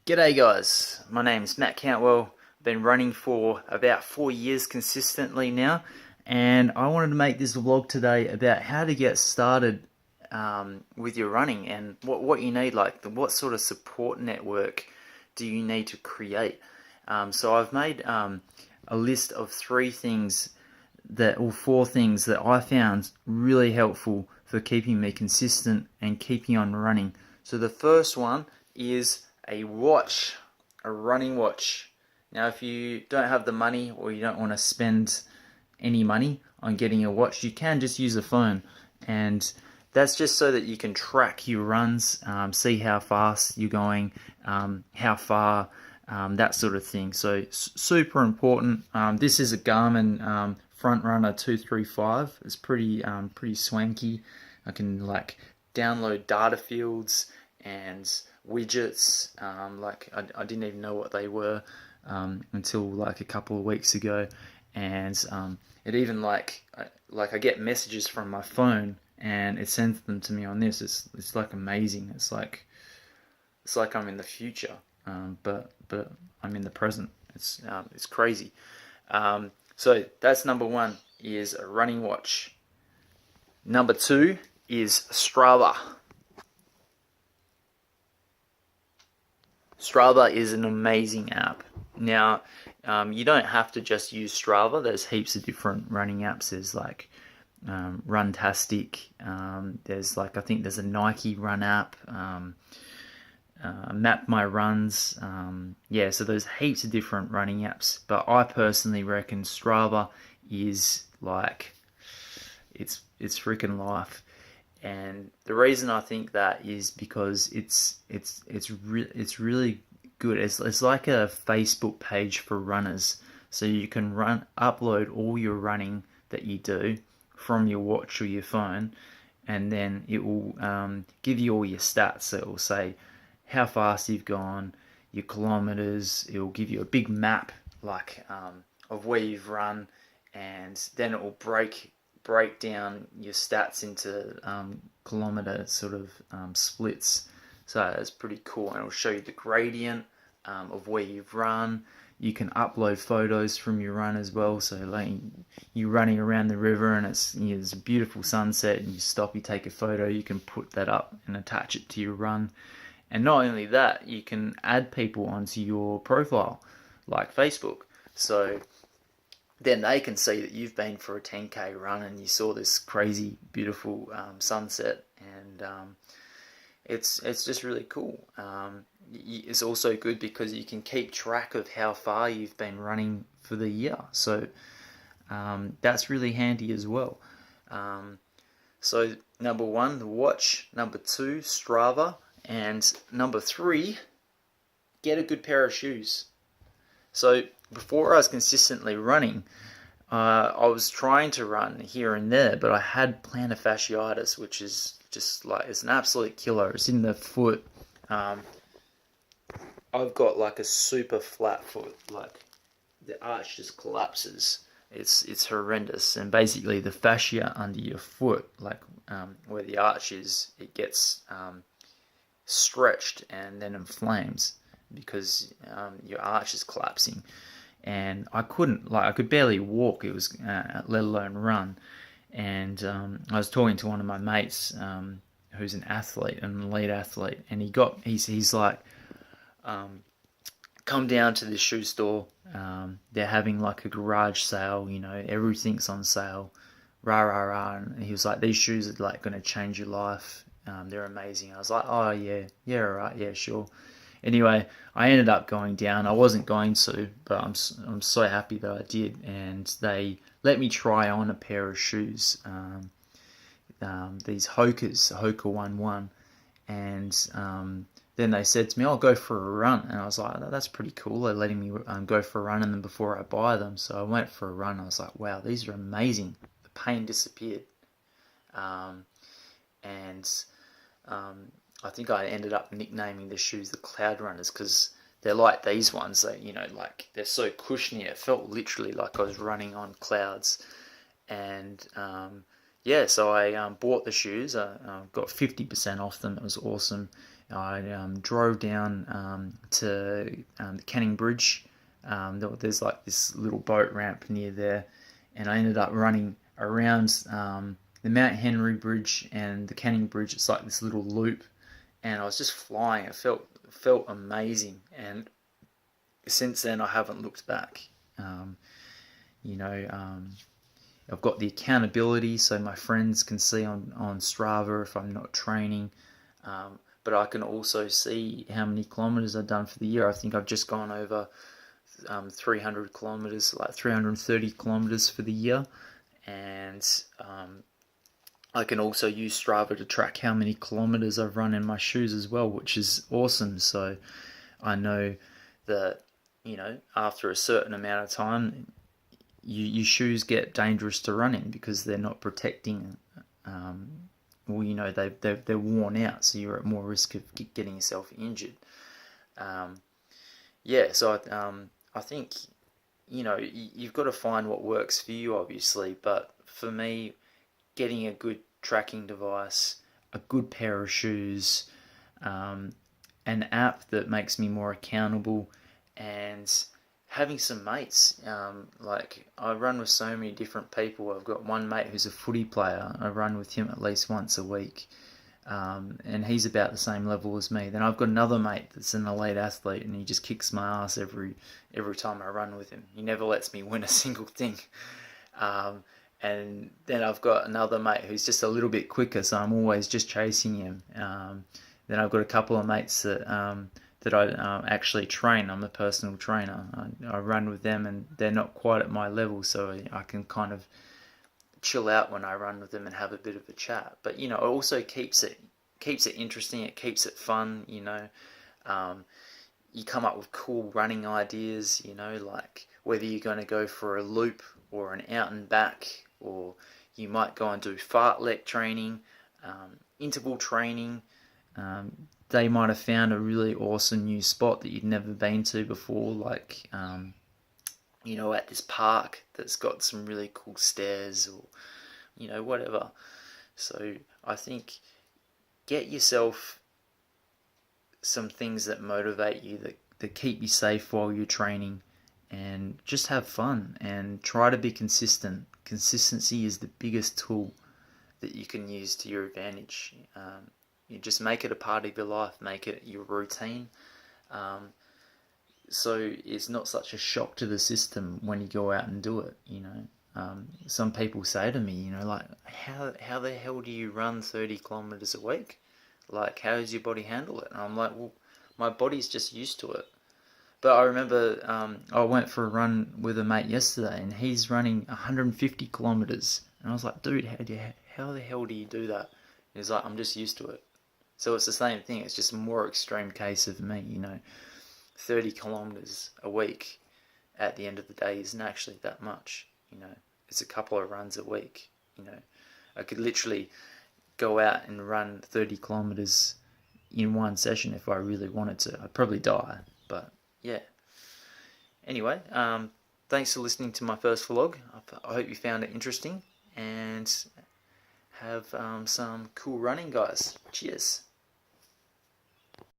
G'day guys, my name's Matt Cantwell. I've been running for about 4 years consistently now, and I wanted to make this vlog today about how to get started with your running and what you need, what sort of support network do you need to create. So I've made a list of four things that I found really helpful for keeping me consistent and keeping on running. So the first one is a watch, a running watch. Now, if you don't have the money or you don't want to spend any money on getting a watch, you can just use a phone, and that's just so that you can track your runs, see how fast you're going, how far, that sort of thing. So super important. This is a Garmin Front Runner 235. It's pretty swanky. I can download data fields and widgets. I didn't even know what they were until a couple of weeks ago, and it even I get messages from my phone and it sends them to me on this. It's amazing. It's like I'm in the future, but I'm in the present. It's crazy. So that's number one, is a running watch. Number two is Strava. Strava is an amazing app. Now, you don't have to just use Strava. There's heaps of different running apps. There's Runtastic. I think there's a Nike Run app. Map My Runs. So there's heaps of different running apps. But I personally reckon Strava is it's freaking life. And the reason I think that is because it's really good. It's like a Facebook page for runners, so you can upload all your running that you do from your watch or your phone, and then it will give you all your stats. So it will say how fast you've gone, your kilometers. It will give you a big map of where you've run, and then it will break down your stats into kilometer splits. So that's pretty cool, and it'll show you the gradient of where you've run. You can upload photos from your run as well. So you're running around the river and there's a beautiful sunset, and you stop, you take a photo, you can put that up and attach it to your run. And not only that, you can add people onto your profile, like Facebook. So then they can see that you've been for a 10k run and you saw this crazy, beautiful sunset, and it's just really cool. It's also good because you can keep track of how far you've been running for the year. So that's really handy as well. So number one, the watch. Number two, Strava. And number three, get a good pair of shoes. So before I was consistently running, I was trying to run here and there, but I had plantar fasciitis, which is just it's an absolute killer. It's in the foot. I've got a super flat foot. The arch just collapses. It's horrendous, and basically the fascia under your foot, where the arch is, it gets stretched and then inflames because your arch is collapsing. And I could barely walk. It was let alone run. And I was talking to one of my mates who's an athlete, an elite athlete, and he's like, come down to this shoe store. They're having a garage sale. Everything's on sale. Rah rah rah. And he was like, these shoes are going to change your life. They're amazing. I was like, oh yeah, all right, yeah, sure. Anyway, I ended up going down. I wasn't going to, but I'm so happy that I did. And they let me try on a pair of shoes, these Hoka 1-1, and then they said to me, "I'll go for a run." And I was like, "That's pretty cool. They're letting me go for a run, and then before I buy them." So I went for a run. I was like, "Wow, these are amazing." The pain disappeared, and I think I ended up nicknaming the shoes the Cloud Runners because they're like these ones. They're so cushiony. It felt literally like I was running on clouds. And so I bought the shoes. I got 50% off them. It was awesome. I drove down to the Canning Bridge. There's like this little boat ramp near there, and I ended up running around the Mount Henry Bridge and the Canning Bridge. It's like this little loop, and I was just flying. It felt amazing, and since then I haven't looked back. Um, you know, I've got the accountability, so my friends can see on Strava if I'm not training. But I can also see how many kilometers I've done for the year. I think I've just gone over 300 kilometers, like 330 kilometers for the year. And I can also use Strava to track how many kilometers I've run in my shoes as well, which is awesome. So I know that, after a certain amount of time, your shoes get dangerous to run in because they're not protecting. They're worn out, so you're at more risk of getting yourself injured. So I think you've got to find what works for you, obviously. But for me, getting a good tracking device, a good pair of shoes, an app that makes me more accountable, and having some mates. Like I run with so many different people. I've got one mate who's a footy player. I run with him at least once a week, and he's about the same level as me. Then I've got another mate that's an elite athlete, and he just kicks my ass every time I run with him. He never lets me win a single thing. And then I've got another mate who's just a little bit quicker, so I'm always just chasing him. Then I've got a couple of mates that I actually train. I'm a personal trainer. I run with them, and they're not quite at my level, so I can kind of chill out when I run with them and have a bit of a chat. But it also keeps it interesting. It keeps it fun. You come up with cool running ideas. Like whether you're going to go for a loop or an out and back, or you might go and do fartlek training, interval training. They might have found a really awesome new spot that you'd never been to before, like, at this park that's got some really cool stairs, or, whatever. So I think get yourself some things that motivate you, that keep you safe while you're training, and just have fun and try to be consistent. Consistency is the biggest tool that you can use to your advantage. You just make it a part of your life, make it your routine. So it's not such a shock to the system when you go out and do it. Some people say to me, like, how the hell do you run 30 kilometers a week? Like, how does your body handle it? And I'm like, well, my body's just used to it. But I remember I went for a run with a mate yesterday, and he's running 150 kilometers. And I was like, dude, how the hell do you do that? And he's like, I'm just used to it. So it's the same thing. It's just a more extreme case of me, 30 kilometers a week at the end of the day isn't actually that much. It's a couple of runs a week. I could literally go out and run 30 kilometers in one session if I really wanted to. I'd probably die, but yeah. Anyway, thanks for listening to my first vlog. I hope you found it interesting, and have some cool running, guys. Cheers.